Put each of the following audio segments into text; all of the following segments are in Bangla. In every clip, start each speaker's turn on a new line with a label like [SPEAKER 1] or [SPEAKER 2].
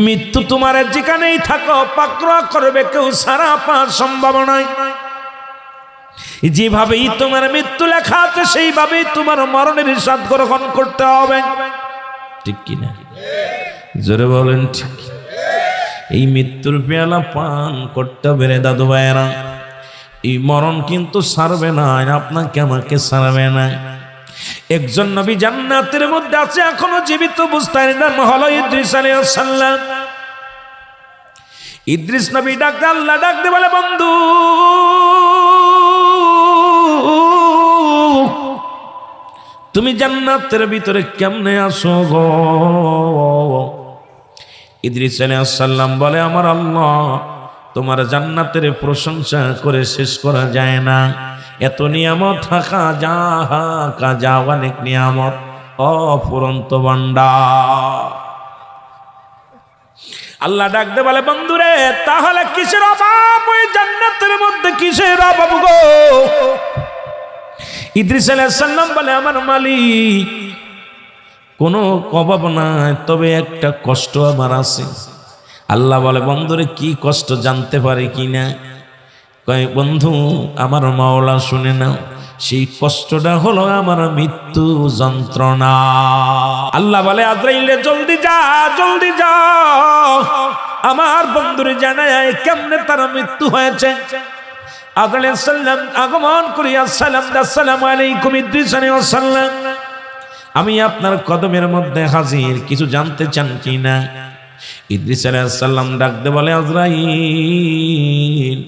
[SPEAKER 1] মৃত্যু তোমার যেখানেই থাকো পাকড়া করবে কেউ ছাড়া পাওয়ার সম্ভাবনা নাই। যেভাবেই তোমার মৃত্যু লেখা আছে সেইভাবেই তোমার মরণের স্বাদ গ্রহণ করতে হবে, ঠিক কিনা? জোরে বলেন ঠিক। এই মৃত্যুর পেয়ালা পান করতে হবে রে দাদু ভাইয়েরা। এই মরণ কিন্তু ছাড়বে না, আপনাকে আমাকে ছাড়বে না। একজন নবী জান্নাতের মধ্যে আছে এখনো জীবিত অবস্থায়, নাম হলো ইদ্রিস আলাইহিস সালাম। ইদ্রিস নবী ডাক আল্লাহ ডাক দিয়ে বলে, বন্ধু তুমি জান্নাতের ভিতরে কেমনে আসো গো? ইদ্রিস আলাইহিস সালাম বলে, আমার আল্লাহ তোমার জান্নাতের প্রশংসা করে শেষ করা যায় না। এত নিয়ামত থাকা যা অনেক নিয়ামত, অফুরন্ত ভান্ডার। আল্লাহ ডাকতে বলে, বন্ধুরে তাহলে কিসের অভাব ওই জান্নাতের মধ্যে, কিসের অভাব গো? ইদ্রিস আলাইহিস সালাম বলে, আমার মালিক কোনো অভাব নাই, তবে একটা কষ্ট আমার আছে। আল্লাহ বলে, বন্ধুরে কি কষ্ট জানতে পারে কিনা? কয়, বন্ধু আমার মাওলা শুনে নাও, সেই কষ্টটা হলো আমার মৃত্যু যন্ত্রণা। আল্লাহ বলে, আজরাইলে জলদি যা, জলদি যা, আমার বন্ধুরে জানায় কেমনে তার মৃত্যু হয়েছে। আজরাইল আলাইহিস সালাম আগমন করিয়া সালাম দা, আসসালামু আলাইকুম ইদ্রিস আলাইহিস সালাম, আমি আপনার কদমের মধ্যে হাজির, কিছু জানতে চান কিনা? ইদ্রিস আলাইহিস সালাম ডাকতে বলে, আজরাইল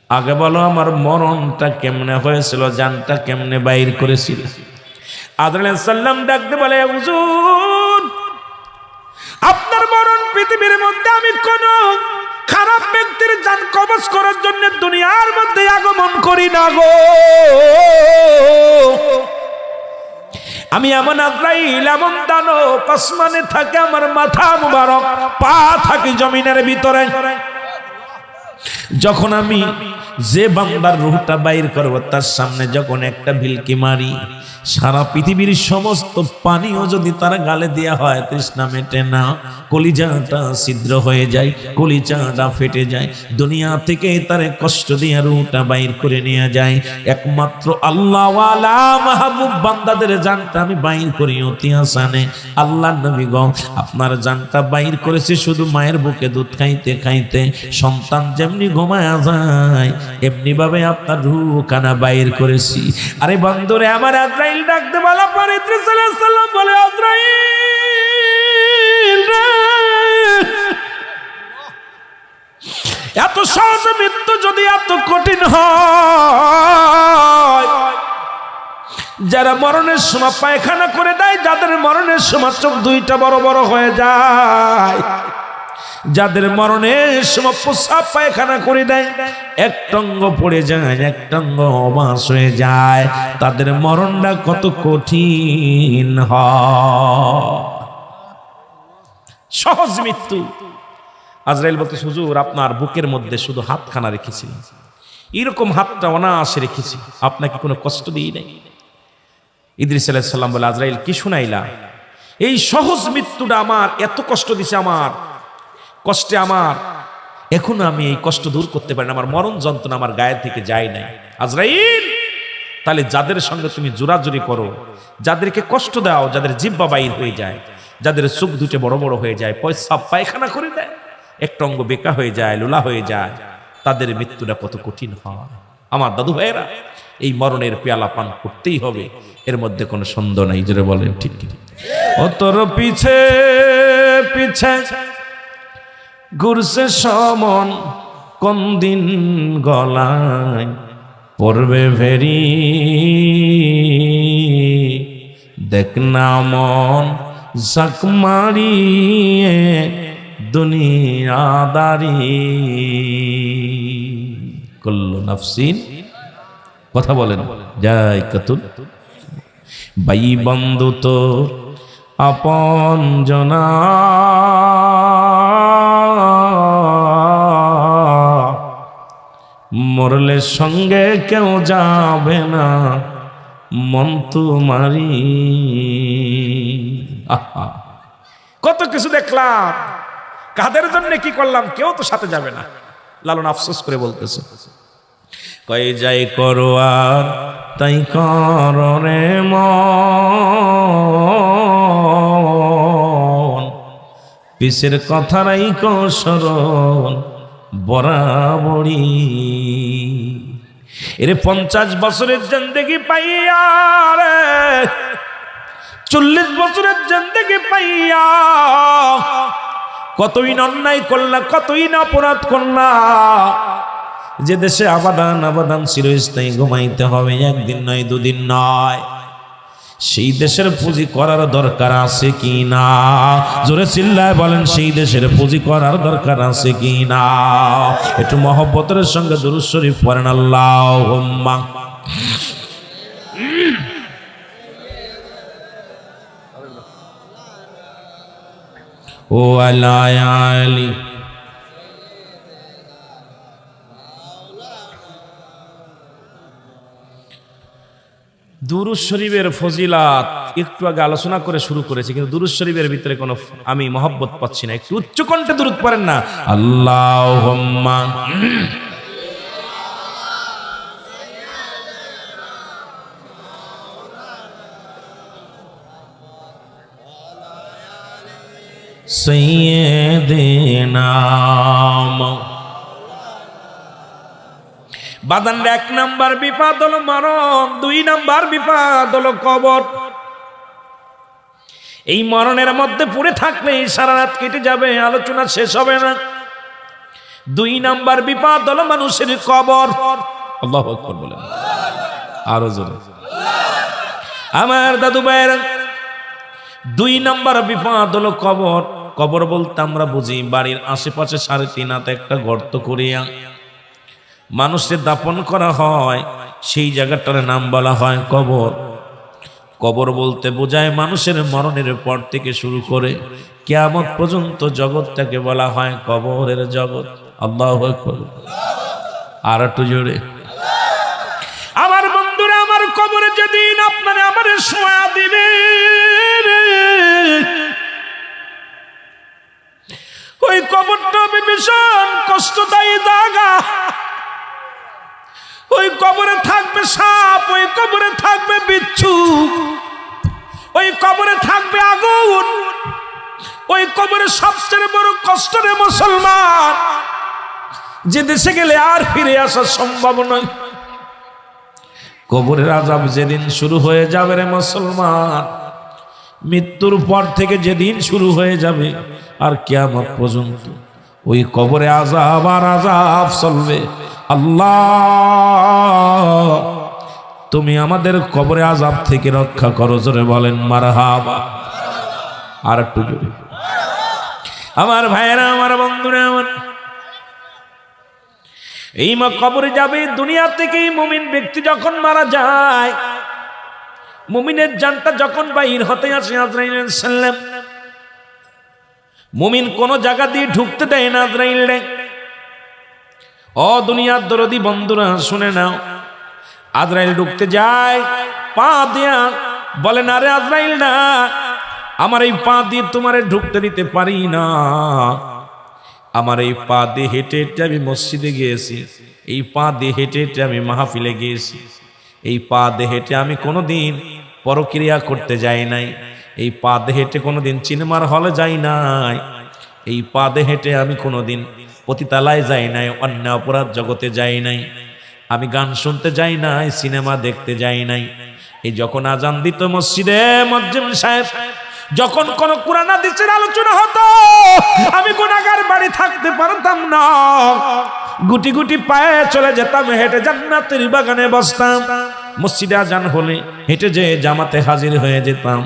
[SPEAKER 1] আগে বলো আমার মরণটা কেমনে হয়েছিল, জানটা কেমনে বাইর করেছিল? আজরাইল আলাইহিস সালাম ডাকতে বলে, হুজুর আপনার মরণ পৃথিবীর মধ্যে আমি কোন খারাপ ব্যক্তির জান কবজ করার জন্য দুনিয়ার মধ্যে আগমন করি না গো। আমি এমন আজরাইল, এমন দানব, আসমানে থাকে আমার মাথা মুবারক, পা থাকে জমিনের ভিতরে। যখন আমি যে বান্দার রূহটা বাইর করব তার সামনে যখন একটা ভিলকি মারি, সারা পৃথিবীর সমস্ত পানিও যদি তার গালে দেয়া হয় তৃষ্ণা মেটে না, কলিজাটা ছিদ্র হয়ে যায়, কলিজাটা ফেটে যায়, দুনিয়া থেকে তার কষ্ট দিয়ে রূহটা বাইর করে নিয়ে যায়। একমাত্র আল্লাহ ওয়ালা মাহবুব বান্দাদের জানটা আমি বাইর করি অতি আসানে। আল্লাহ নবী গো আপনার জানটা বাইর করেছে শুধু মায়ের বুকে দুধ খাইতে খাইতে, সন্তান যেমনি ঘুমায় যায় এমনি ভাবে আপনার রূহ কানা বাইর করেছি। আরে বন্ধুরে আমার আজরাইল ডাকতে বলা পরে ইদ্রিস আলাইহিস সালাম বলে, আজরাইল রে, এত সহজ মৃত্যু যদি এত কঠিন হয়, যারা মরণের সময় পায়খানা করে দেয়, যাদের মরণের সময় চোখ দুইটা বড় বড় হয়ে যায়, যাদের মরণের সময় প্রস্রাব পায়খানা করে দেয়, একটঙ্গ পড়ে যায়, একটঙ্গ অবাস হয়ে যায়, তাদের মরণটা কত কঠিন হয়। সহজ মৃত্যু। আজরাইল বলতে, হুজুর আপনার বুকের মধ্যে শুধু হাতখানা রেখেছি, এরকম হাতটা অনায়াসে রেখেছি, আপনাকে কোনো কষ্ট দিই নাই। ইদ্রিস আলাইহিস সালাম বলে, আজরাইল কি শুনাইলা? এই সহজ মৃত্যুটা আমার এত কষ্ট দিছে, আমার কষ্টে আমার এখনো আমি এই কষ্ট দূর করতে পারি না, আমার মরণ যন্ত্রণা আমার গায়ের থেকে যায় নাই। আজরাইল তাহলে যাদের সঙ্গে তুমি জোরাজুরি করো, যাদেরকে কষ্ট দাও, যাদের জিহ্বা বাইর হয়ে যায়, যাদের চোখ দুটো বড় বড় হয়ে যায়, প্রস্রাব পায়খানা করে দেয়, একটা অঙ্গ বেকা হয়ে যায়, লোলা হয়ে যায়, তাদের মৃত্যুটা কত কঠিন হয়। আমার দাদু ভাইয়েরা, এই মরণের পেয়ালা পান করতেই হবে, এর মধ্যে কোনো সন্দেহ নাই। জোরে বলেন ঠিক ঠিক। ও তোর পিছে পিছে ঘুরছে সমন, কোন দিন গলায় পড়বে ভেরি, দেখ না মন জাক মারিয়ে দুনিয়াদারি, কুল্লু নাফসিন, কথা বলেন, যাই কাতুল। ভাই বন্ধু তো আপন জনা, মরলে সঙ্গে কেউ যাবে না, মন তোমারি। কত কিছু দেখলাম, কাদের জন্য কি করলাম, কেউ তো সাথে যাবে না। লালন আফসোস করে বলতেছে, কয়ে যাই করো আর তাই কররে মন, পিসের কথা রাইকো স্মরণ বরাবরই। এরে 50 বছরের জিন্দেগি পাইয়া রে, 40 বছরের জিন্দেগি পাইয়া কতই না অন্যায় করলা, কতই না অপরাধ করলা। যে দেশে আবাদান আবাদান চিরস্থায়ী ঘুমাইতে হবে, একদিন নয় দুদিন নয়, সেই দেশের পুঁজি করার দরকার আছে কি না? জোরে চিল্লায় বলেন, সেই দেশের পুঁজি করার দরকার আছে কি না? একটু মহব্বতের সঙ্গে দুরূদ শরীফ পড়েন, আল্লাহুম্মা। ও আলা আলি দুরূদ শরীফের ফজিলাত একটু আগে আলোচনা করে শুরু করেছি, কিন্তু দুরূদ শরীফের ভিতরে কোনো আমি মহব্বত পাচ্ছি না। একটু উচ্চ কণ্ঠে দুরূদ পড়েন না, আল্লাহুম্মা। সাইয়্যিদিনা বাদান। 1 নাম্বার বিপদ হলো মরণ, 2 নাম্বার বিপদ হলো কবর। এই মরণের মধ্যে পড়ে থাকলে সারা রাত কেটে যাবে, আলোচনা শেষ হবে না। 2 নাম্বার বিপদ হলো মানুষের কবর। আল্লাহু আকবার বলেন, আরো জোরে। আমার দাদু ভাইয়ের 2 নাম্বার বিপদ হলো কবর। কবর বলতে আমরা বুঝি বাড়ির আশেপাশে 3.5 হাত একটা গর্ত করিয়া মানুষের দাপন করা হয়, সেই জায়গাটার নাম বলা হয় কবর। কবর বলতে বোঝায় মানুষের মরণের পর থেকে শুরু করে কিয়ামত পর্যন্ত জগৎটাকে বলা হয় কবরের জগৎ। আল্লাহু আকবার, আর একটু জোরে। আমার বন্ধুরা, আমার কবরে যেদিন আপনারা আমারে শোয়া দিবে, ওই কবরটা হবে ভীষণ কষ্টদায়ী জায়গা। ওই কবরে থাকবে সাপ, ওই কবরে থাকবে বিচ্ছু, ওই কবরে থাকবে আগুন। ওই কবরে সবচেয়ে বড় কষ্ট রে মুসলমান, যে দেশে গেলে আর ফিরে আসা সম্ভব নয়। কবরের আযাব যেদিন শুরু হয়ে যাবে রে মুসলমান, মৃত্যুর পর থেকে যেদিন শুরু হয়ে যাবে আর কিয়ামত পর্যন্ত ওই কবরে আযাব আর আযাব চলবে। আল্লাহ, তুমি আমাদের কবরে আযাব থেকে রক্ষা করো, জোরে বলেন মারহাবা। আর একটু জোরে। আমার ভাইয়েরা, আমার বন্ধুরা, আমার এই কবরে যাবে। দুনিয়া থেকে মুমিন ব্যক্তি যখন মারা যায়, মুমিনের জানটা যখন বাহির হতে আসে আজরাইল আলাইহিস সালাম, মুমিন কোন জায়গা দিয়ে ঢুকতে দেয় না আজরাইল রে। ও দুনিয়ার দরদি বন্ধুরা, শুনে নাও, আজরাইল ঢুকতে যায় পা দিয়া, বলে না রে আজরাইল না, আমার এই পা দিয়ে তোমারে ঢুকতে দিতে পারি না। আমার এই পা দিয়ে হেঁটে হেঁটে আমি মসজিদে গিয়েছি, এই পা দিয়ে হেঁটে হেঁটে আমি মাহফিলে গিয়েছি, এই পা দিয়ে হেঁটে আমি কোনোদিন পরক্রিয়া করতে যাই নাই, এই পা দিয়ে হেঁটে কোনোদিন সিনেমার হলে যাই নাই, এই পা দিয়ে হেঁটে আমি কোনোদিন পতিতালায় যাই নাই, অন্যায় অপরাধ জগতে যাই নাই, আমি গান শুনতে যাই নাই, সিনেমা দেখতে যাই নাই। এই যখন আজান দিত মসজিদে, মুয়াজ্জিন সাহেব যখন কোন কুরআন হাদিসের আলোচনা হতো, আমি গুনাহগার বাড়ি থাকতে পারতাম না, গুটি গুটি পায়ে চলে যেতাম, হেঁটে জান্নাতের বাগানে বসতাম। মসজিদে আজান হলে হেঁটে যেয়ে জামাতে হাজির হয়ে যেতাম।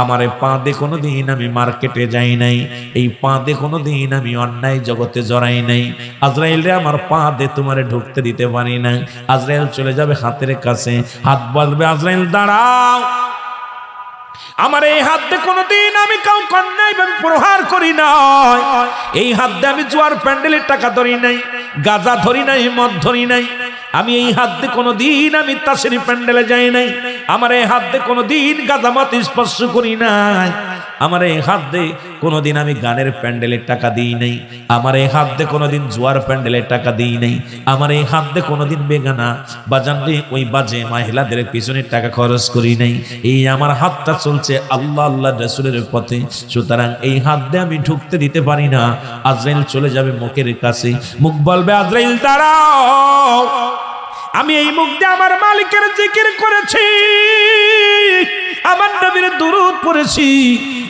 [SPEAKER 1] আমার এই পা দিয়ে কোনোদিন আমি মার্কেটে যাই নাই, এই পা দিয়ে কোনোদিন আমি অন্যায় জগতে জড়াই নাই। আজরাইল রে, আমার পা দিয়ে তোমারে ঢুকতে দিতে পারি না। আজরাইল চলে যাবে হাতের কাছে, হাত বলবে আজরাইল দাঁড়াও, আমার এই হাত দিয়ে কোনোদিন আমি কাউকে অন্যায়ভাবে প্রহার করি নাই, এই হাত দিয়ে আমি জুয়ার প্যান্ডেলের টাকা ধরি নাই, গাঁজা ধরি নাই, মদ ধরি নাই, আমি এই হাত দিয়ে কোনোদিন আমি তাসেরি প্যান্ডেলে যাই নাই, আমার এই হাত দিয়ে কোনোদিন গাঁজা মদ স্পর্শ করি নাই। আমার এই হাত দিয়ে কোনোদিন আমি গানের প্যান্ডেলের টাকা দিই নাই, আমার এই হাত দিয়ে কোনোদিন জুয়ার প্যান্ডেলের টাকা দিই নাই, আমার এই হাত দিয়ে কোনোদিন বেগানা বাজানলে ওই বাজে মহিলাদের পিছনে টাকা খরচ করি নাই। এই আমার হাতটা চলছে আল্লাহ আল্লাহ রাসূলের পথে, সুতরাং এই হাত দিয়ে আমি ঢুকতে দিতে পারি না। আজরাইল চলে যাবে মুখের কাছে, মুখ বলবে আজরাইল দাঁড়াও, আমি এই মুখ দিয়ে আমার মালিকের জিকির করেছি, আমার নবীর দুরূদ পড়েছি,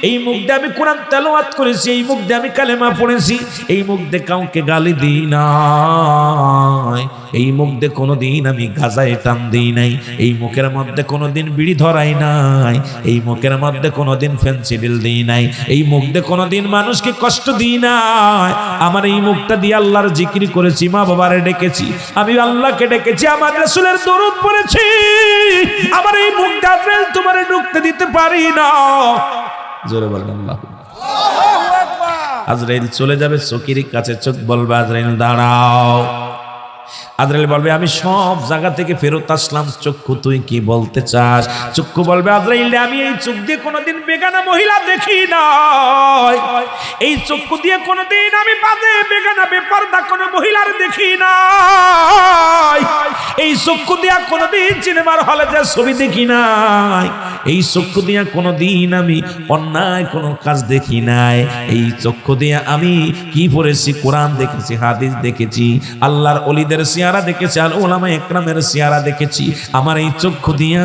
[SPEAKER 1] এই মুখ দিয়ে আমি কোরআন তেলাওয়াত করেছি, এই মুখ দিয়ে আমি কালেমা পড়েছি, এই মুখ দিয়ে কাউকে গালি দিই নাই, এই মুখ দিয়ে কোনোদিন আমি গাজায় টান দিই নাই, এই মুখের মধ্যে কোনোদিন বিড়ি ধরাই নাই, এই মুখের মধ্যে কোনোদিন ফেন্সিডিল দিই নাই, এই মুখ দিয়ে কোনোদিন মানুষকে কষ্ট দিই নাই। আমার এই মুখটা দিয়ে আল্লাহর জিকির করেছি, মা বাবারে ডেকেছি, আমি আল্লাহকে ডেকেছি, আমার রাসূলের দরুদ পড়েছি। আমার এই মুখটা আজরাইল তোমারে ঢুকতে দিতে পারি না। জোরে বলেন আল্লাহু আকবার। আজরাইল চলে যাবে চকির কাছে, চোখ বলবে আজরাইল দাঁড়াও। আজরাইল বলবে আমি সব জায়গা থেকে ফেরত আসলাম, চক্ষু তুই কি বলতে চাস? চক্ষু বলবে আজরাইল আমি এই চোখ দিয়ে কোনোদিন বেগানা মহিলা দেখি নাই, এই চক্ষু দিয়ে কোনোদিন আমি বাজে বেগানা বেপরদা কোনো মহিলার দেখি নাই, এই চক্ষু দিয়ে কোনোদিন সিনেমার হলে যে ছবি দেখি নাই, এই চক্ষু দিয়ে কোনোদিন আমি অন্যায় কোনো কাজ দেখি নাই, এই চক্ষু দিয়ে আমি কি পড়েছি? কোরআন দেখেছি, হাদিস দেখেছি, আল্লাহর ওলিদের সিয়ারা দেখেছি, আর উলামা ইকরামের সিয়ারা দেখেছি। আমার এই চক্ষু দিয়া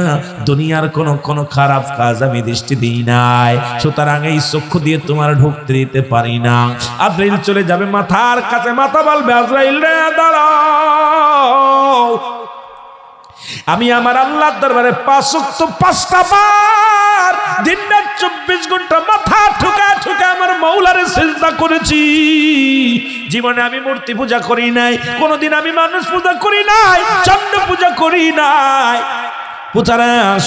[SPEAKER 1] দুনিয়ার কোনো খারাপ কাজ আমি দৃষ্টি দিই নাই, সুতরাং এই চক্ষু দিয়ে তোমার ঢুকতে দিতে পারি না। আজরাইল চলে যাবে মাথার কাছে, মাথা বলবে আজরাইল রে দাঁড়াও, আমি আমার আল্লাহর দরবারে 5 ওয়াক্ত 5টা বার দিনরাত 24 ঘন্টা মাথা ঠুকা ঠুকা আমার মাওলারে সিজদা করেছি। জীবনে আমি মূর্তি পূজা করি নাই, কোনোদিন আমি মানুষ পূজা করি নাই, চন্দ্র পূজা করি নাই।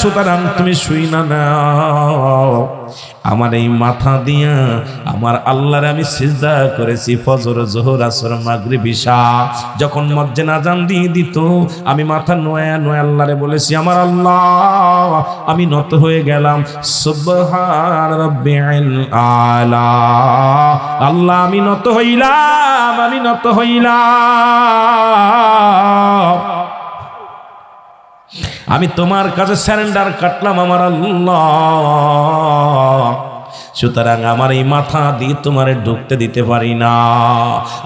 [SPEAKER 1] সুতরাং তুমি শুই না নাও, আমার এই মাথা দিয়া আমার আল্লাহর আমি সিজদা করেছি ফজর, যোহর, আসর, মাগরিব, ইশা। যখন মসজিদ আযান দিয়ে দিত আমি মাথা নোয়া নোয়া আল্লাহরে বলেছি আমার আল্লাহ আমি নত হয়ে গেলাম, সুবহান রাব্বিল আলা। আল্লাহ আমি নত হইলাম, আমি নত হইলাম, আমি তোমার কাছে সারেন্ডার কাটলাম আমার আল্লাহ। সুতরাং আমার এই মাথা দিয়ে তোমারে ঢুকতে দিতে পারি না।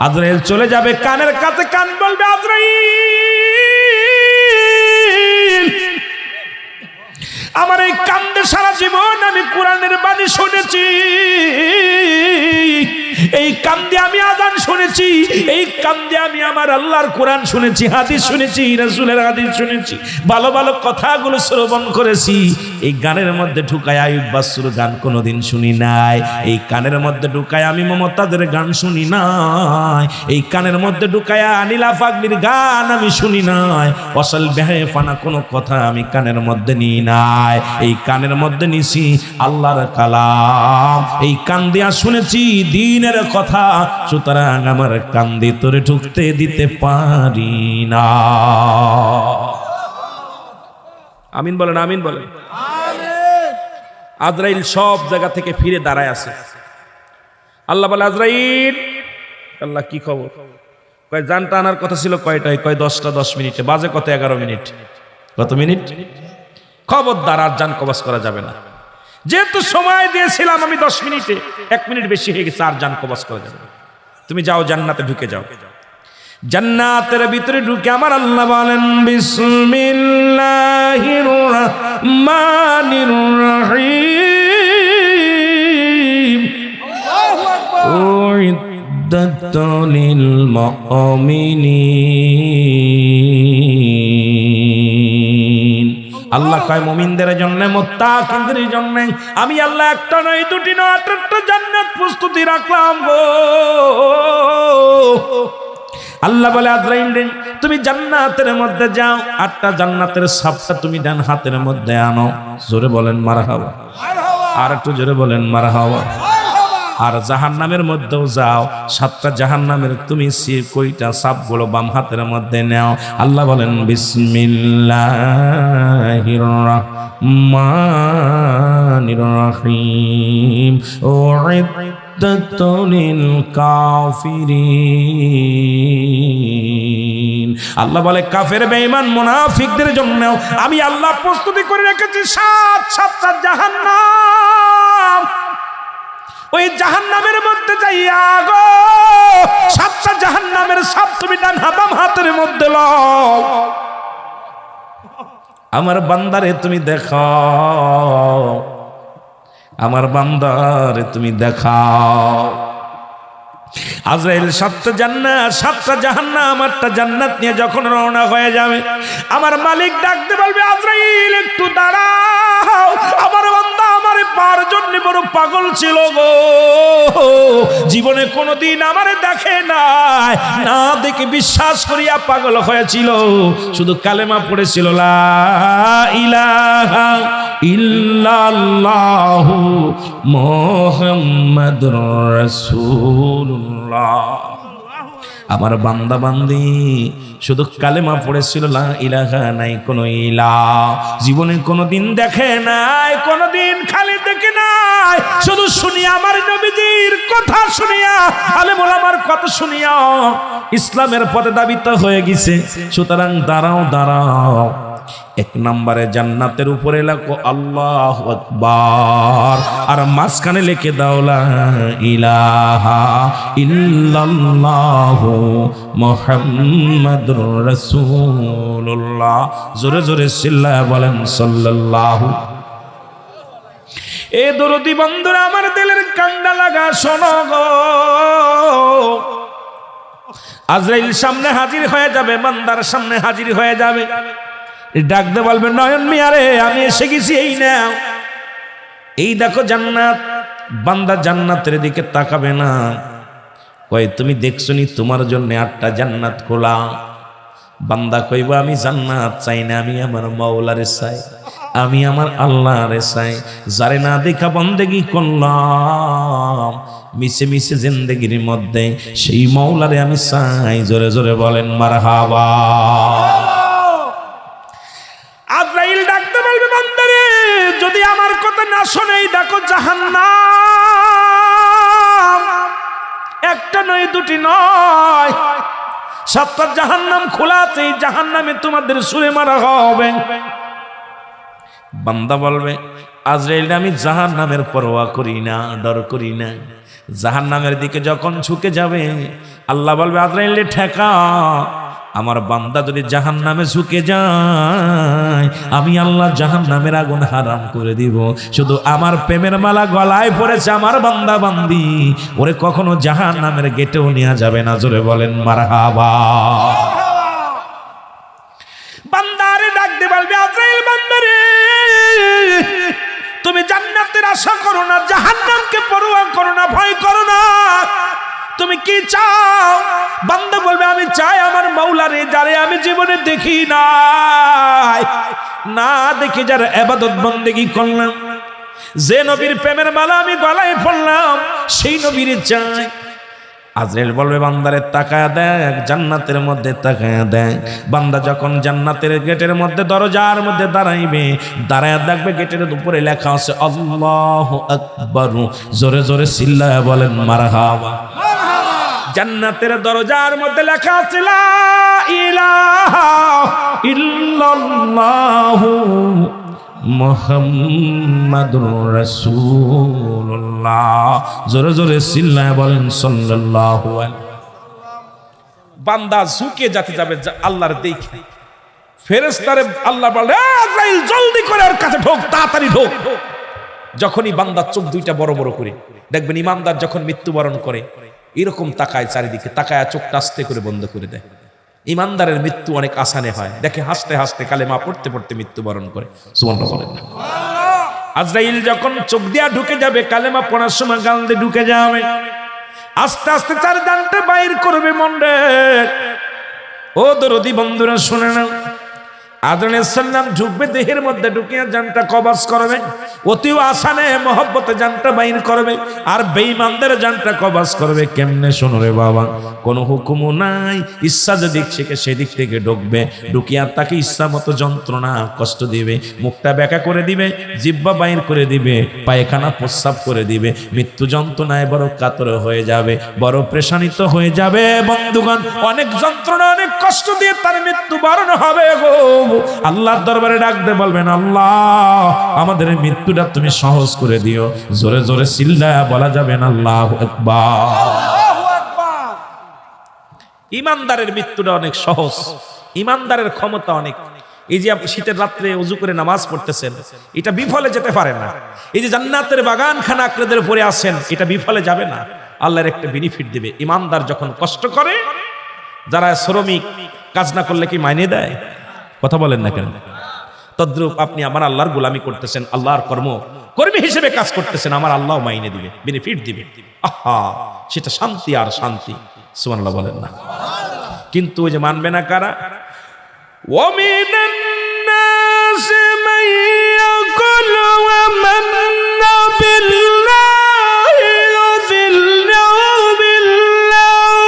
[SPEAKER 1] আজরাইল চলে যাবে কানের কাছে, কান বলবে আজরাইল আমার এই কান্দে সারা জীবন আমি কোরআনের বাণী শুনেছি, এই কান দিয়ে আমি আযান শুনেছি, এই কান দিয়ে আমি আমার আল্লাহর কোরআন শুনেছি, হাদিস শুনেছি, রাসূলের হাদিস শুনেছি, ভালো ভালো কথাগুলো শ্রবণ করেছি। এই গানের মধ্যে ঢুকায় আয়ুব বাসুর গান কোনোদিন শুনি নাই, এই কানের মধ্যে ঢুকায় আমি মমতাজের গান শুনি নাই, এই কানের মধ্যে ঢুকায় আনিলা ফাগলির গান আমি শুনি নাই, অসল বেহায়ানা কোনো কথা আমি কানের মধ্যে নিই নাই, এই কানের মধ্যে নিছি আল্লাহর কালাম, এই কান দিয়া শুনেছি দ্বীনের কথা। সুতরাং আমার কান দিয়ে তোরে ঢুকতে দিতে পারি না। আমিন বলেন, আমিন বলেন। আজরাইল সব জায়গা থেকে ফিরে দাঁড়ায় আছে। আল্লাহ বলে আজরাইল, আল্লাহ কি খবর? কয় জানটা আনার কথা ছিল কয়টায়? কয় 10টা 10 মিনিটে। বাজে কত? 11 মিনিট। কত মিনিট? খবরদার আর জান কবজ করা যাবে না। যেহেতু সময় দিয়েছিলাম আমি 10 মিনিটে, 1 মিনিট বেশি হয়ে গেছে, আর জান কবজ করা যাবে না। তুমি যাও, জান্নাতে ঢুকে যাও। জান্নাতের ভিতরে ঢুকে আমার আল্লাহ বলেন বিসমিল্লাহির রহমানির রহিম, আল্লাহু আকবার। উইদ্দাত লিল মুমিনিন, আল্লাহ কয় মুমিনদের জন্য, মুত্তাকিনদের জন্য আমি আল্লাহ একটা নয়, দুটি নয়, 8টা জান্নাত প্রস্তুতি রাখলাম গো। আল্লাহ বলে আজরাইল তুমি জান্নাতের মধ্যে যাও, 8টা জান্নাতের সাপটা তুমি ডান হাতের মধ্যে আনো। জোরে বলেন মারহাবা, আর একটু জোরে বলেন মারহাবা। আর জাহান্নামের মধ্যেও যাও, 7টা জাহান্নামের তুমি কইটা সাপগুলো বাম হাতের মধ্যে নাও। আল্লাহ বলেন বিসমিল্লাহির রহমানির রহমানির রহিম উইদ্দাত লিল কাফিরিন। আল্লাহ বলে কাফের বেঈমান মুনাফিকদের জন্য আমি আল্লাহ প্রস্তুতি করে রেখেছি সাতটা জাহান্নাম। ওই জাহান্নামের মধ্যে যাইয়া গো সাতটা জাহান্নামের সাপ তুমি ডান বাম হাতের মধ্যে লও। আমার বান্দারে তুমি দেখাও, আমার বান্দারে তুমি দেখাও। আজরাইল সাতটা জান্নাত সাতটা জাহান্নাম আটটা জান্নাত নিয়ে যখন রওনা হয়ে যাবে, আমার মালিক ডাকতে বলবে আজরাইল একটু দাঁড়াও, আমার বান্দা আমারে পার জন্য বড় পাগল ছিল গো, জীবনে কোনোদিন আমারে দেখে নাই, না দেখে বিশ্বাস করিয়া পাগল হয়েছিল, শুধু কালেমা পড়েছিল লা ইলাহা ইল্লাল্লাহু মুহাম্মাদুর রাসূলুল্লাহ। আমার বান্দা বান্দি শুধু কালেমা পড়েছিল লা ইলাহা, নাই কোনো ইলাহ, জীবনে কোনোদিন দেখে নাই, কোনোদিন খালি দেখে নাই, শুধু শুনিয়া আমার নবীজির কথা শুনিয়া আলেম ওলামার কথা শুনিয়া ইসলামের পথে দাবিত হয়ে গেছে। সুতরাং দাঁড়াও দাঁড়াও, এক নম্বরে জান্নাতের উপরে লেখো আল্লাহু আকবার, আর মাঝখানে লিখে দাও লা ইলাহা ইল্লাল্লাহু মুহাম্মাদুর রাসূলুল্লাহ। জোরে জোরে চিল্লায়া বলেন সাল্লাল্লাহু। এ দরদি বন্ধুরা আমার দিলের কান্ডা লাগা শোনো গো, আজরাইল সামনে হাজির হয়ে যাবে, বান্দার সামনে হাজির হয়ে যাবে, ডাকতে বলবে নয়ন মিয়ারে আমি এসে গেছি, এই নাও, এই দেখো জান্নাত। বান্দা জান্নাতের দিকে তাকাবে না, কয় তুমি দেখছো নি তোমার জন্য 8টা জান্নাত খোলা। বান্দা কইব আমি জান্নাত চাই না, আমি আমার মাওলারে চাই, আমি আমার আল্লাহরে চাই, যারে না দেখা বন্দেগি করলাম মিশে মিশে জিন্দেগির মধ্যে সেই মাওলারে আমি চাই। জোরে জোরে বলেন মারহাবা। আজরাইল ডাকতে বলবে বান্দারে যদি আমার কথা না শোনেই দেখো জাহান্নাম, একটা নয় দুটি নয় 7টা জাহান্নাম খোলা আছে, এই জাহান্নামে তোমাদের সুরে মারা হবে। বান্দা বলবে আজরাইল আমি জাহান্নামের পরোয়া করি না, ডর করি না। জাহান্নামের দিকে যখন ঝুঁকে যাবে আল্লাহ বলবে আজরাইল ঠেকা, আমার বান্দা যদি জাহান্নামে ঝুঁকে যায় আমি আল্লাহ জাহান্নামের আগুন হারাম করে দিব। শুধু আমার প্রেমের মালা গলায় পড়েছে আমার বান্দা বান্দি, ওরে কখনো জাহান্নামের গেটেও নেওয়া যাবে না। জোরে বলেন মারহাবা। বান্দারে ডাকতে বলবে আজরাইল বান্দারে তুমি জান্নাতের আশা করো না, জাহান্নামকে পরোয়া করো না, ভয় করো না, তুমি কি চাও? বান্দা বলবে আমি চাই আমার মাওলারে, যারে আমি জীবনে দেখি নাই, না দেখি যার ইবাদত বন্দেগী করলাম, যে নবীর প্রেমের মালা আমি গলায় পড়লাম সেই নবীরে চাই। আজরাইল বলবে বান্দারে তাকায়া দেখ, জান্নাতের মধ্যে তাকায়া দেখ। বান্দা যখন জান্নাতের গেটের মধ্যে দরজার মধ্যে দাঁড়াইবে, দাঁড়ায়া দেখবে গেটের উপরে লেখা আছে আল্লাহু আকবার। জোরে জোরে চিল্লায়া বলেন মারহাবা। জান্নাতের দরজার মধ্যে লেখা আছে লা ইলাহা ইল্লাল্লাহু মুহাম্মাদুর রাসূলুল্লাহ। জোরে জোরে চিল্লায়া বলেন সাল্লাল্লাহু আলাইহি। বান্দা ঝুঁকে যাতে যাবে আল্লাহর দেখে, ফেরেশতারে আল্লাহ বলে আজরাইল জলদি করে ওর কাছে ঢোক, তাড়াতাড়ি ঢোক। যখনই বান্দা চোখ দুইটা বড় বড় করে দেখবেন, ইমানদার যখন মৃত্যুবরণ করে এরকম তাকায় চারিদিকে, তাকায় চোখটা আস্তে করে বন্ধ করে দেয়। ইমানদারের মৃত্যু অনেক আসানে হয়, দেখে হাসতে হাসতে কালেমা পড়তে পড়তে মৃত্যুবরণ করে। সুবহানাল্লাহ বলেন না। আজরাইল যখন চোখ দিয়া ঢুকে যাবে, কালেমা পড়ার সময় গাল দিয়ে ঢুকে যাবে, আস্তে আস্তে চার দানটা বাইর করবে মন্ডে। ও দরদি বন্ধুরা শুনে নাও, আদম আলাইহিস সালাম ঢুকবে দেহের মধ্যে, ঢুকিয়ে জানটা কবজ করবে, অতি আসানে মহব্বতে জানটা বাইর করবে, আর বেঈমানদের জানটা কবজ করবে কেমনে? শোনো রে বাবা, কোনো হুকুমও নাই, ইচ্ছা যেদিক থেকে সেদিক থেকে ঢুকবে, ঢুকিয়ে তাকে ইচ্ছা মতো যন্ত্রণা কষ্ট দিবে, মুখটা বেঁকা করে দিবে, জিহ্বা বাইর করে দিবে, পায়খানা প্রস্রাব করে দিবে, মৃত্যু যন্ত্রণায় বড় কাতর হয়ে যাবে, বড় পেশানিত হয়ে যাবে। বন্ধুগণ, অনেক যন্ত্রণা অনেক কষ্ট দিয়ে তার মৃত্যু বরণ হবে গো। আল্লাহর দরবারে ডাকতে বলবেন, আল্লাহ আমাদের মৃত্যুটা তুমি সহজ করে দিও। জোরে জোরে চিল্লায়া বলা যাবে না আল্লাহু আকবার। ইমানদারের মৃত্যুটা অনেক সহজ, ইমানদারের ক্ষমতা অনেক। এই যে আপনি শীতের রাত্রে ওযু করে নামাজ পড়তেছেন, এটা বিফলে যেতে পারে না। এই যে জান্নাতের বাগানখানা আকৃতির উপরে আছেন, এটা বিফলে যাবে না, আল্লাহর একটা বেনিফিট দিবে। ইমানদার যখন কষ্ট করে, যারা শ্রমিক কাজ না করলে কি মাইনে দেয়? কথা বলেন না কেন? তদ্রূপ আপনি আমার আল্লাহর গোলামি করতেছেন, আল্লাহর কর্মী হিসেবে কাজ করতেছেন, আমার আল্লাহ মাইনে দিবে, বেনিফিট দিবে। আহা, সেটা শান্তি আর শান্তি। সুবহানাল্লাহ বলেন না? কিন্তু ওই যে মানবে না কারা? ওয়ামিনান নাস মান ইয়াকুলু আমান্না বিল্লাহি ওয়া বিল ইয়াউমিল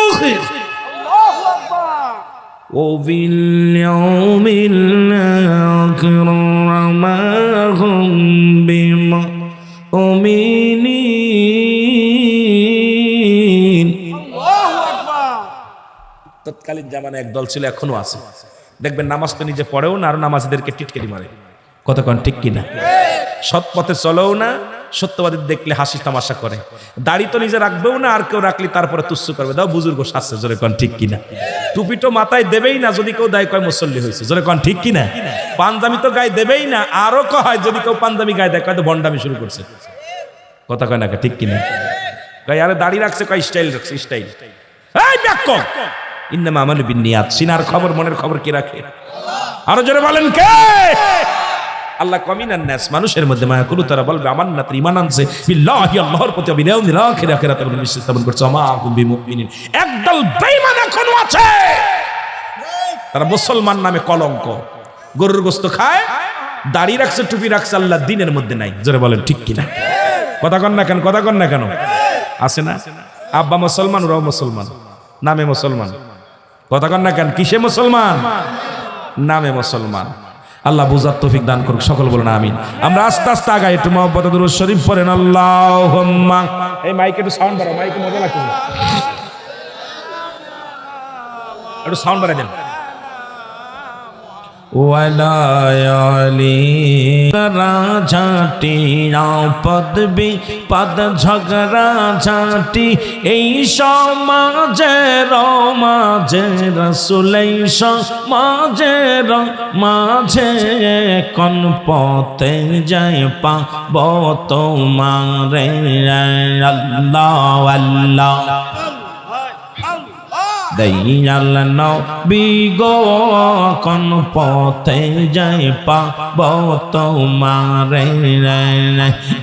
[SPEAKER 1] আখির, আল্লাহু আকবার, ওয়া বিল ইয়াউমিল আখির ওয়া মা হুম বিমুমিনিন। আল্লাহু আকবার। তৎকালীন জামানায় এক দল ছিল, এখনো আছে, দেখবেন নামাজ তো নিজে পড়েও না, আর নামাজীদেরকে টিটকারি মারে। কতক্ষণ ঠিক কিনা? সৎ পথে চলেও না, সত্যবাদী দেখলে হাসি তামাশা করে, দাড়ি তো নিজে রাখবেও না, আর কেউ রাখলে তারপরে তুচ্ছ করবে, দাও বুজুর্গ শাস্ত্রে, জোরে কন ঠিক কিনা? টুপি তো মাথায় দেবেই না, যদি কেউ দেয় কয় মুসল্লি হয়েছে, জোরে কন ঠিক কিনা? পাঞ্জাবি তো গায়ে দেবেই না, আরো কয় যদি কেউ পাঞ্জাবি গায়ে দেয় কয় তো ভণ্ডামি শুরু করছে। কথা কয় না ঠিক কিনা? কয় আরে দাড়ি রাখছে, কয় স্টাইল রাখছে, স্টাইল। এই ব্যাক ইন্নামা আমালু বিন্নিয়াত, সিনার খবর মনের খবর কি রাখে? আরো জোরে বলেন কে? আল্লাহ কমিনান নাস, মানুষের মধ্যে মায়া কুলু, তারা বলবে আমান্না, ঈমান আনছে বিল্লাহি, আল্লাহর প্রতি, বিল আখির, আখিরাতে বিশ্বাস স্থাপন করছে, আমা কুম বিমুমিনিন। একদল বেঈমান এখনো আছে, তারা মুসলমান নামে কলঙ্ক, গরুর গোশত খায়, দাড়ি রাখছে, টুপি রাখছে, আল্লাহ দ্বীনের মধ্যে নাই। জোরে বলেন ঠিক কিনা? কথা কন না কেন? কথা কন না কেন? আছে না? আব্বা মুসলমান, ওরাও মুসলমান, নামে মুসলমান। কথা কন না কেন? কিসে মুসলমান? নামে মুসলমান। আল্লাহ বুঝার তৌফিক দান করুক, সকল বলেন আমিন। আমরা আস্তে আস্তে আগাই, একটু মুহাব্বতে দুরূদ শরীফ পড়েন। আল্লাহুম্মা, এই মাইকে একটু সাউন্ড বাড়াও, মাইকে মজা লাগতেছে, একটু সাউন্ড বাড়াই দেন। ওয়ালায়ালি রাজাটি পদবি পদ ঝগড়া ঝাঁটি, এই সমাজের মাঝে রাসূল, এই সমাজের মাঝে কোন পথে যায় পাব তোমারে? আল্লাহ আল্লাহ দয়াল নবী গো, কোন পথে যাই পাব তোমারে?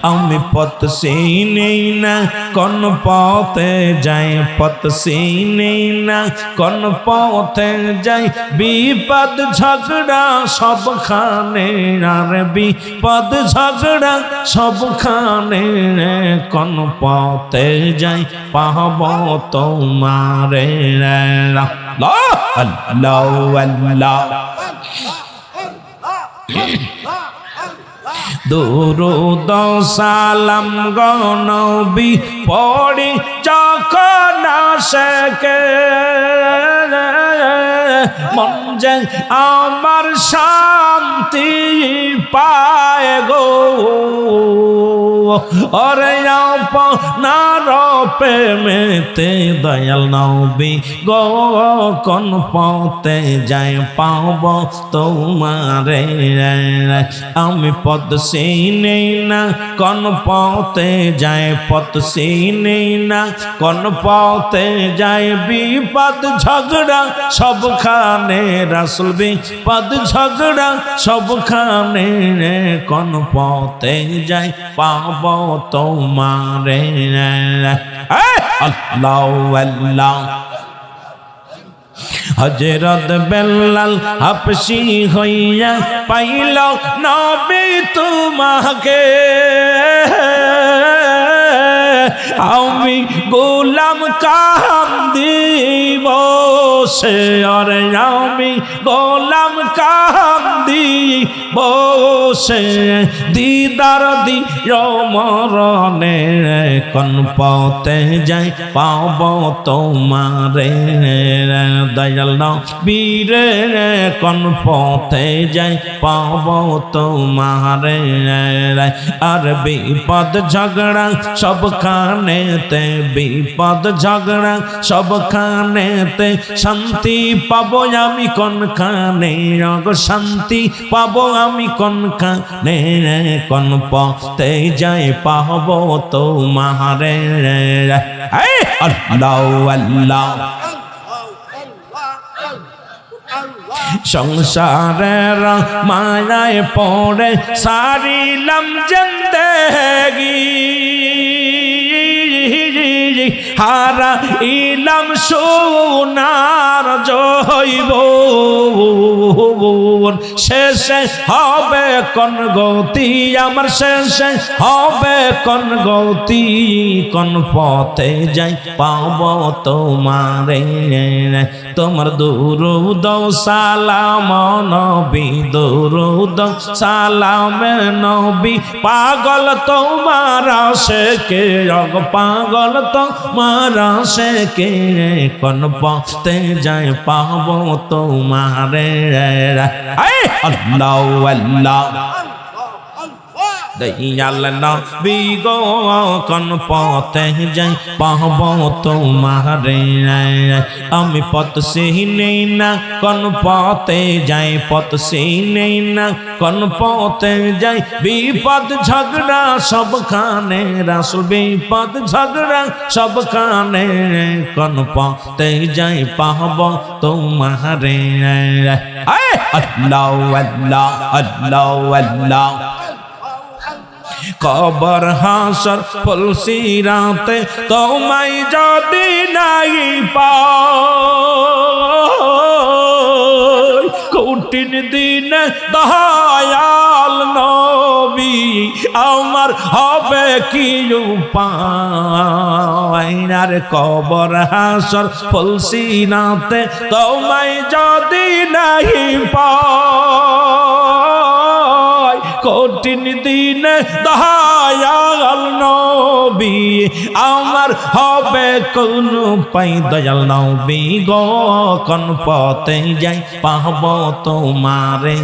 [SPEAKER 1] আমি পথ চিনি না, কোন পথে যাই পথ চিনি না, কোন পথে যাই, বিপদ ঝগড়া সবখানে, আর বিপদ ঝগড়া সবখানে, কোন পথে যাই পাব তোমারে? দুরূদ সালাম গো নবী পড়ি যখন আশিকে, মন যে আমার শান্তি পায় গো, ওরে আপনার প্রেমেতে দয়াল নবী গো, কোন পথে যায় পাব তোমারে? আমি পথ চিনি না, কোন পথে যায় পথ চিনি না, কোন পথে যায়, বিপদ ঝগড়া সবখানে রাসূল, বিপদ ঝগড়া সবখানে, কোন পথে যায় পাব তোমারে? আল্লাহ আল্লাহ হযরত বেলাল হাবশী হইয়া পাইল নবী তোমাকে আমি গোলাম কান্দিব সে আরে আমি গোলাম কান্দিব সে দিদার দিও মরণে কোন পথে যাই পাব তোমারে দয়াল নবীরে কোন পথে যাই পাব তোমারে আর বিপদ ঝগড়া সবখানেতে বিপদ ঝগড়া সবখানেতে শান্তি পাবো আমি কোনখানে শান্তি পাবো আমি কোনখানে কোন পথে যাই পাবো তোমারে আল্লাহ আল্লাহ সংসারের মায়ায় পড়ে সারিলাম জিন্দেগি হারা ইলাম সোনার জৈবন শেষে হবে কোন গতি আমার শেষে হবে কোন গতি কোন পথে যাই পাব তোমারে তোমার দুরুদ সালাম নবী দুরুদ সালাম নবী পাগল তোমার আশিকে পাগল তোমার আশিকে কোন পথে যাই পাব তোমারে আল্লাহ আল্লাহ দয়াল নবী গো কোন পথে যাই পাব তোমারে আমি পথ চিনি না কোন পথে যাই পথ চিনি না কোন পথে যাই বিপদ ঝগড়া সবখানে রাসূল বিপদ ঝগড়া সবখানে কোন পথে যাই পাব তোমারে আল্লাহ আল্লাহ আল্লাহ আল্লাহ কবর হাসর ফুলসিরাতে তোমায় যদি নাই পাই কঠিন দিন দয়াল নবী আমার হবে কি উপায় আর কবর হাসর ফুলসিরাতে তোমায় যদি নাই পাই কঠিন দিন দয়াল নবী আমার হবে কোন পাই দয়াল নবী গো কোন পথে যাই পাব তোমারে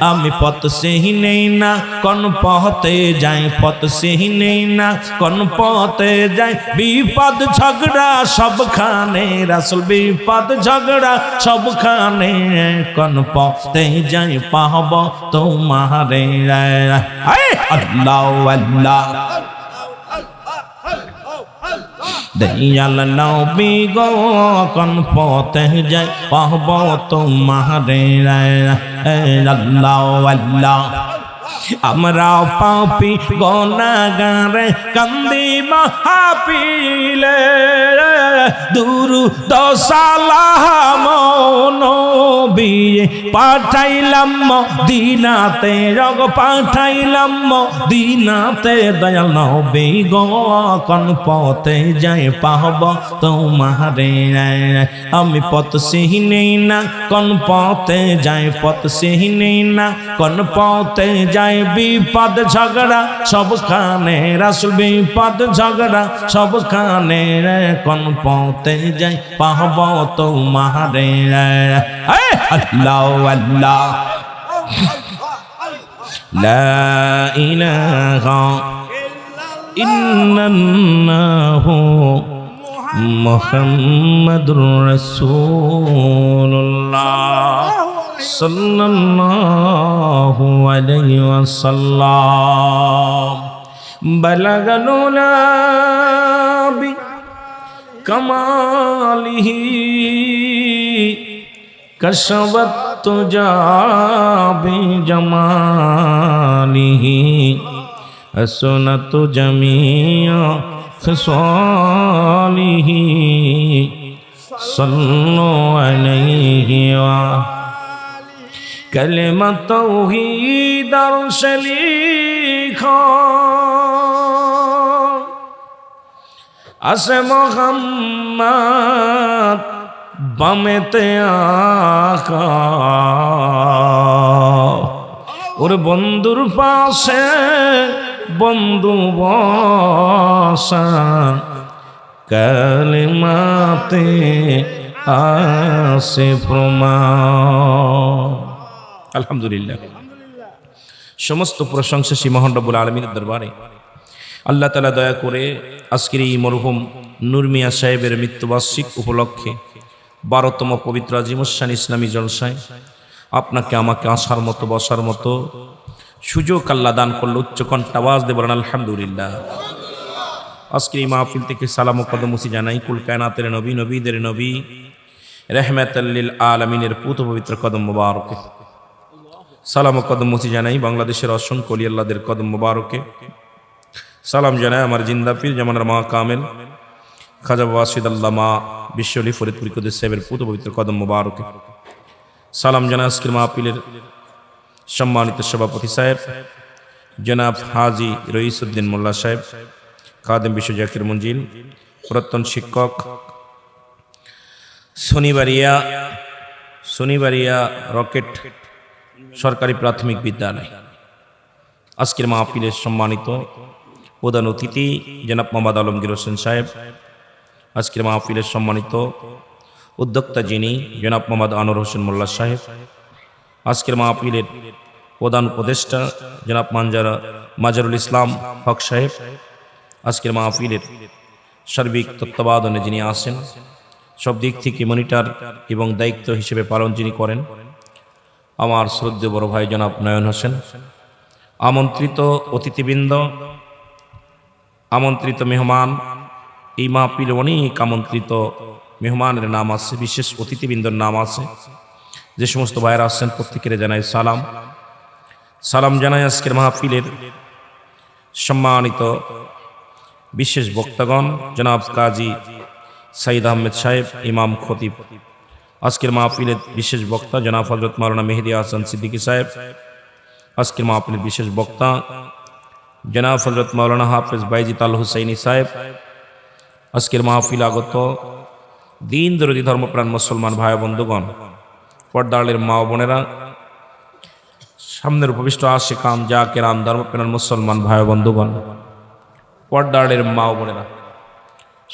[SPEAKER 1] আমি পথ চিনি না কোন পথে যাই পথ চিনি না কোন পথে যাই বিপদ ঝগড়া সবখানে রাসূল বিপদ ঝগড়া সবখানে কোন পথে যাই পাব তোমারে আল্লাহ আল্লাহ দয়াল নবী গো কোন পথে যাই পাব তোমারে আল্লাহ আল্লাহ আমরা পাপী গুনাহগার কান্দি মাহফিলে দুরুদ সালাম নবী পাঠাইলাম মদিনাতে রগ পাঠাইলাম মদিনাতে দয়াল নবী গো কোন পথে যাই পাব তোমারে আমি পথ চিনি না কোন পথে যাই পথ চিনি না কোন পথে যাই বিপদ ঝগড়া সবখানে রাসূল বিপদ ঝগড়া সবখানে কোন পথে যাই পাব তোমারে আল্লাহ আল্লাহ লা ইলাহা ইল্লাল্লাহু মুহাম্মাদুর রাসূলুল্লাহ সাল্লাল্লাহু আলাইহি ওয়াসাল্লাম বালাগাল উলা বি কামালিহি কশবত তুজা বি জামালিহি আসনাতু জামিয়া খিসালিহি সাল্লু আলাইহি ওয়া কালিমাত তাওহীদ আরশে লিখা আসে মুহাম্মদ বামেতে আকা ওর বন্ধুর পাশে বন্ধু বসা কালিমাতে আসে প্রমাণ। আলহামদুলিল্লাহ, সমস্ত প্রশংসা শ্রী মহান রব্বুল আলামিনের দরবারে। আল্লাহ তাআলা দয়া করে আজকের এই মরহুম নূর মিয়া সাহেবের মৃত্যুবার্ষিক উপলক্ষে 12তম পবিত্র আজিমুসান ইসলামী জলসায় আপনাকে আমাকে আসার মতো বসার মতো সুযোগ আল্লাহ দান করল। উচ্চকণ্ঠ আওয়াজ দিয়ে বলেন আলহামদুলিল্লাহ। আজকের এই মাহফিল থেকে সালাম ও কদমুসি জানাই কুল কায়নাতের নবী, নবীদের নবী, রাহমাতাল লিল আলামিনের পুত পবিত্র কদম মোবারকে। সালাম ও কদমুসি জানাই বাংলাদেশের অসংখ্য ওলি আল্লাহদের কদম মোবারকে। সালাম জানাই আমার জিন্দা পীর জামানার মা কামেল খাজা বাবা সিদ আল্লামা বিশ্বলি ফরিদপুর কুদ্দুস সাহেবের পুত পবিত্র কদম মোবারকে। সালাম জানাই আজকের মাহফিলের সম্মানিত সভাপতি সাহেব জনাব হাজি রইসউদ্দিন মোল্লা সাহেব, খাদেম বিশ্ব জাকির মঞ্জিল, পুরাতন শিক্ষক, শনিবারিয়া রকেট সরকারি প্রাথমিক বিদ্যালয়। আজকের মাহফিলের সম্মানিত প্রধান অতিথি জনাব মোহাম্মদ আলমগীর হোসেন সাহেব। আজকের মাহফিলের সম্মানিত উদ্যোক্তা যিনি জনাব মোহাম্মদ আনোয়ার হোসেন মোল্লা সাহেব। আজকের মাহফিলের প্রধান উপদেষ্টা জনাব মাজারুল ইসলাম হক সাহেব। আজকের মাহফিলের সার্বিক তত্ত্বাবধানে যিনি আসেন, সব দিক থেকে মনিটর এবং দায়িত্ব হিসেবে পালন যিনি করেন, আমার শ্রদ্ধেয় বড় ভাই জনাব নয়ন হোসেন। আমন্ত্রিত অতিথিবৃন্দ, আমন্ত্রিত মেহমান, এই মাহফিলে অনেক আমন্ত্রিত মেহমানের নাম আছে, বিশেষ অতিথিবৃন্দর নাম আছে। যে সমস্ত ভাইয়েরা আসছেন প্রত্যেকের জানাই সালাম জানাই আজকের মাহফিলের সম্মানিত বিশেষ বক্তাগণ জনাব কাজী সাইদ আহমেদ সাহেব, ইমাম খতিব। আজকের মাহফিলের বিশেষ বক্তা জনাব হযরত মাওলানা মেহেদী হাসান সিদ্দিকী সাহেব। আজকের মাহফিলের বিশেষ বক্তা জনাব হযরত মাওলানা হাফেজ বাইজিদ আল হুসাইনি সাহেব। আজকের মাহফিল আগত দিন দরদি ধর্মপ্রাণ মুসলমান ভাই বন্ধুগণ, পর্দালের মা বোনেরা, সামনের উপবিষ্ট আশিকান জাকেরান ধর্মপ্রাণ মুসলমান ভাই বন্ধুগণ, পর্দালের মা বোনেরা,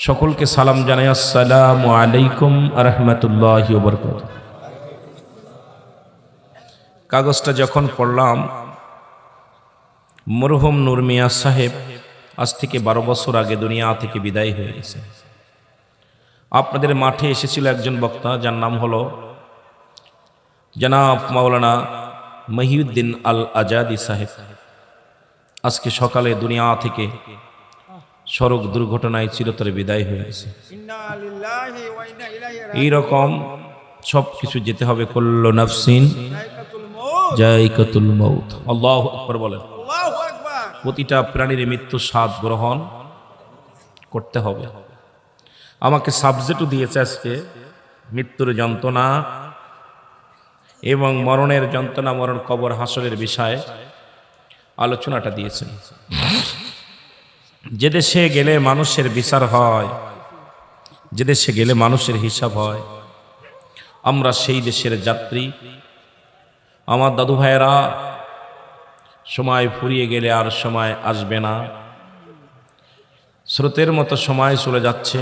[SPEAKER 1] সকলকে সালাম জানাই। আসসালামু আলাইকুম ওয়া রাহমাতুল্লাহি ওয়া বারাকাতুহু। কাগজটা যখন পড়লাম, মরহুম নূর মিয়া সাহেব আজ থেকে 12 বছর আগে দুনিয়া থেকে বিদায় হয়ে গেছে। আপনাদের মাঠে এসেছিল একজন বক্তা যার নাম হলো জনাব মাওলানা মহিউদ্দিন আল আজাদি সাহেব। আজকে সকালে দুনিয়া থেকে সড়ক দুর্ঘটনায় চিরতরে বিদায় হয়ে গেছে। এইরকম সব কিছু যেতে হবে, কুল্লু নাফসিন যায়কাতুল মাউত। আল্লাহু আকবার বলেন। প্রতিটা প্রাণীর মৃত্যু স্বাদ গ্রহণ করতে হবে। আমাকে সাবজেক্টও দিয়েছে আজকে মৃত্যুর যন্ত্রণা এবং মরণের যন্ত্রণা, মরণ, কবর, হাসরের বিষয়ে আলোচনাটা দিয়েছেন। যে দেশে গেলে মানুষের বিচার হয়, যে দেশে গেলে মানুষের হিসাব হয়, আমরা সেই দেশের যাত্রী। আমার দাদু ভাইয়েরা, সময় ফুরিয়ে গেলে আর সময় আসবে না, স্রোতের মতো সময় চলে যাচ্ছে।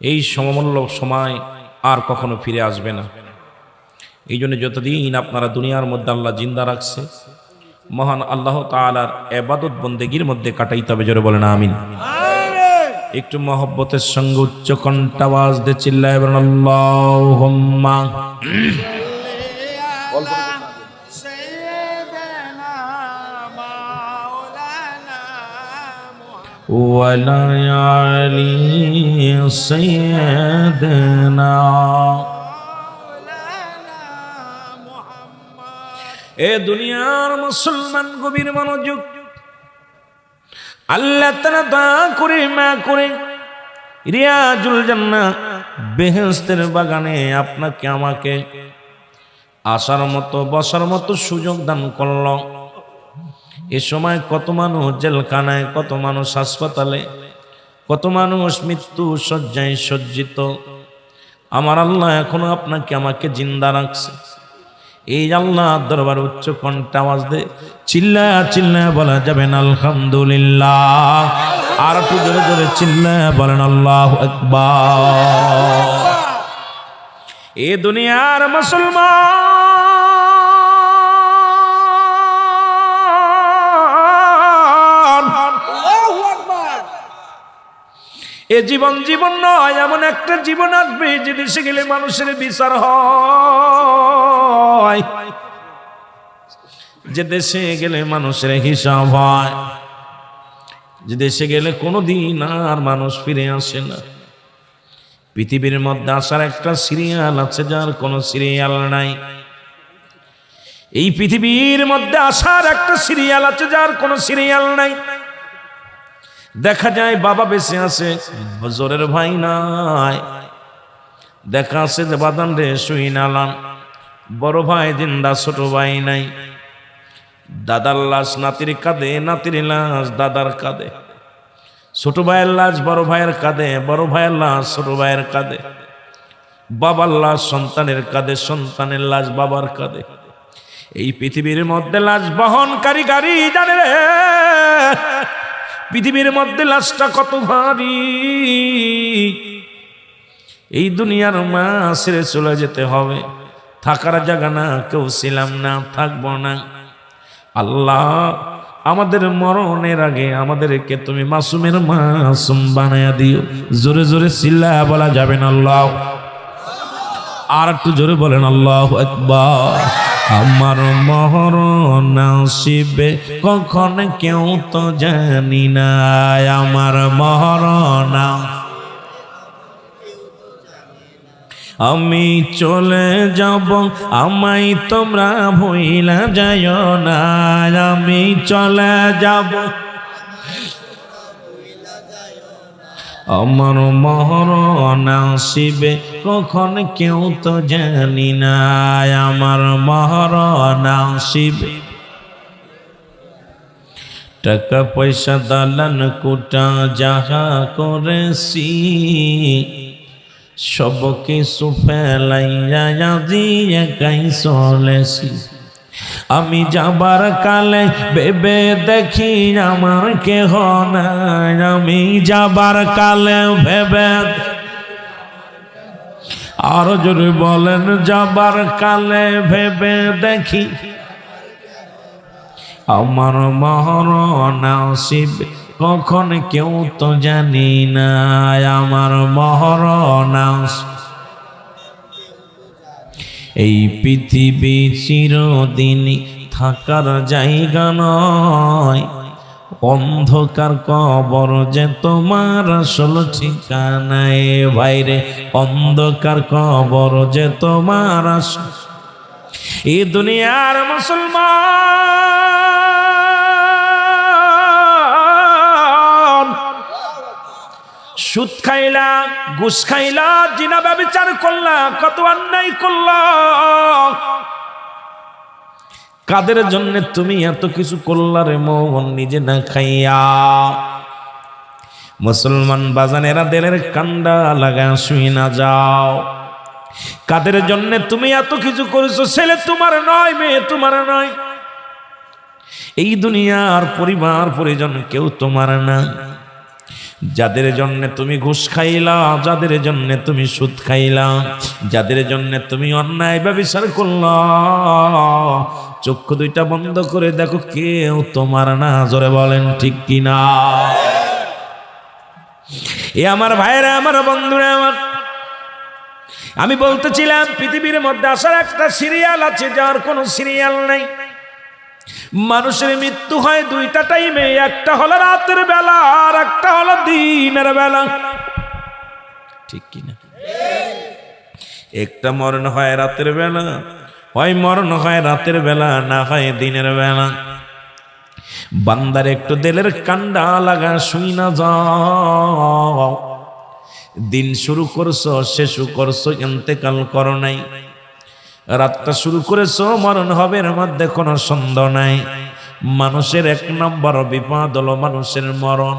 [SPEAKER 1] এই সমমূল্য সময় আর কখনো ফিরে আসবে না। এই জন্য যতদিন আপনারা দুনিয়ার মধ্যে আল্লাহ জিন্দা রাখছে, মহান আল্লাহ তাআলার ইবাদত বন্দেগীর মধ্যে কাটাইতে হবে। জোরে বলেন আমিন। একটু মহব্বতের সঙ্গে উচ্চ কণ্ঠ আওয়াজ দিয়ে চিল্লায় বলেন আল্লাহুম্মা ওয়ালা আলি সাইয়্যিদিনা। এ দুনিয়ার মুসলমান গভীর মনোযোগ। আল্লাহ তাআলা দয়া করে মা করে রিয়াজুল জান্নাহ বেহেশতের বাগানে আপনাকে আমাকে আসার মতো বসার মতো সুযোগ দান করল। এ সময় কত মানুষ জেলখানায়, কত মানুষ হাসপাতালে, কত মানুষ মৃত্যু শয্যায় সজ্জিত। আমার আল্লাহ এখনো আপনাকে আমাকে জিন্দা রাখছে। এই আল্লাহ দরবার উচ্চ কণ্ঠে আওয়াজ দে চিল্লায়া চিল্লায়া বলা যাবেন আলহামদুলিল্লাহ। আর একটু জোরে জোরে চিল্লায়া বলেন আল্লাহু আকবার। এ দুনিয়ার মুসলমান, এ জীবন জীবন নয়, এমন একটা জীবন আসবে যে দেশে গেলে মানুষের বিচার হয়, যে দেশে গেলে মানুষের হিসাব হয়, যে দেশে গেলে কোনোদিন আর মানুষ ফিরে আসে না। পৃথিবীর মধ্যে আসার একটা সিরিয়াল আছে যার কোনো সিরিয়াল নাই। এই পৃথিবীর মধ্যে আসার একটা সিরিয়াল আছে যার কোনো সিরিয়াল নাই। দেখা যায় বাবা বেঁচে আছে, জোরের ভাই নাই। দেখা আছে যে বাদান রে শুই নালান, বড় ভাই জিন্দা, ছোট ভাই নাই। দাদার লাশ নাতির কাঁধে, নাতির লাশ দাদার কাঁধে, ছোট ভাইয়ের লাশ বড় ভাইয়ের কাঁধে, বড় ভাইয়ের লাশ ছোট ভাইয়ের কাঁধে, বাবার লাশ সন্তানের কাঁধে, সন্তানের লাশ বাবার কাঁধে। এই পৃথিবীর মধ্যে লাশ বহনকারী গাড়ি জানে রে, পৃথিবীর মধ্যে লাশটা কত ভারী। এই দুনিয়ার মা ছেড়ে চলে যেতে হবে, থাকার জায়গা না, কেউ ছিলাম না, থাকবো না। আল্লাহ আমাদের মরণের আগে আমাদেরকে তুমি মাসুমের মাসুম বানায়া দিও। জোরে জোরে চিল্লা বলা যাবে না আল্লাহ, আর একটু জোরে বলেন আল্লাহু আকবার। আমার মরণ নসিবে কখন কেউ তো জানি না, আমার মরণ আমি চলে যাব, আমায় তোমরা ভুইলা যাইও না, আমি চলে যাব, আমার মরণ আসিবে কখন কেউ তো জানি না, আমার মরণ আসিবে। টাকা পয়সা দালান কোটা যাহা করেছি, সব কিছু ফেলাইয়া আজি একাই চলেছি। আমি যাবার কালে ভেবে দেখি আমার কেহ নাই, আমি যাবার কালে ভেবে, আরো জোরে বলেন যাবার কালে ভেবে দেখি আমার মরণ আসিবে কখন কেউ তো জানি না, আমার মরণ আসিবে। এই পৃথিবী চিরদিনই থাকার জায়গা নয়, অন্ধকার কবর যে তোমার আসল ঠিকানায় বাইরে, অন্ধকার কবর যে তোমার আসল। এই দুনিয়ার মুসলমান, সুদ খাইলা, ঘুষ খাইলা, জিনা ব্যভিচার করলা, কত অন্যায় করলা, কাদের জন্য তুমি এত কিছু করলা রে মন নিজে না খাইয়া? মুসলমান বাজানেরা দিলের কান্ডা লাগা শুই না যাও। কাদের জন্য তুমি এত কিছু করেছো? ছেলে তোমার নয়, মেয়ে তোমার নয়, এই দুনিয়ার পরিবার পরিজন কেউ তোমার না। যাদের জন্য তুমি ঘুষ খাইলা, যাদের জন্য তুমি সুদ খাইলা, যাদের জন্য তুমি অন্যায় ব্যভিচার করলা, চক্ষু দুইটা বন্ধ করে দেখো কেউ তোমার না। জোরে বলেন ঠিক কিনা? এ আমার ভাইরা, আমার বন্ধুরা, আমার আমি বলতেছিলাম পৃথিবীর মধ্যে আসার একটা সিরিয়াল আছে যার কোনো সিরিয়াল নাই। মানুষের মৃত্যু হয় দুইটা টাইমে, একটা হলো রাতের বেলা আর একটা হলো দিনের বেলা, ঠিক কিনা? একটা মরণ হয় রাতের বেলা, হয় মরণ হয় রাতের বেলা, না হয় দিনের বেলা। বান্দার একটু দিলের কান্ডা লাগা শুই না যাও। দিন শুরু করছো, শেষও করছো, ইন্তেকাল করো নাই। রাতটা শুরু করেছো, মরণ হবে এর মধ্যে কোনো সন্দেহ নাই। মানুষের এক নম্বর বিপদ হলো মানুষের মরণ।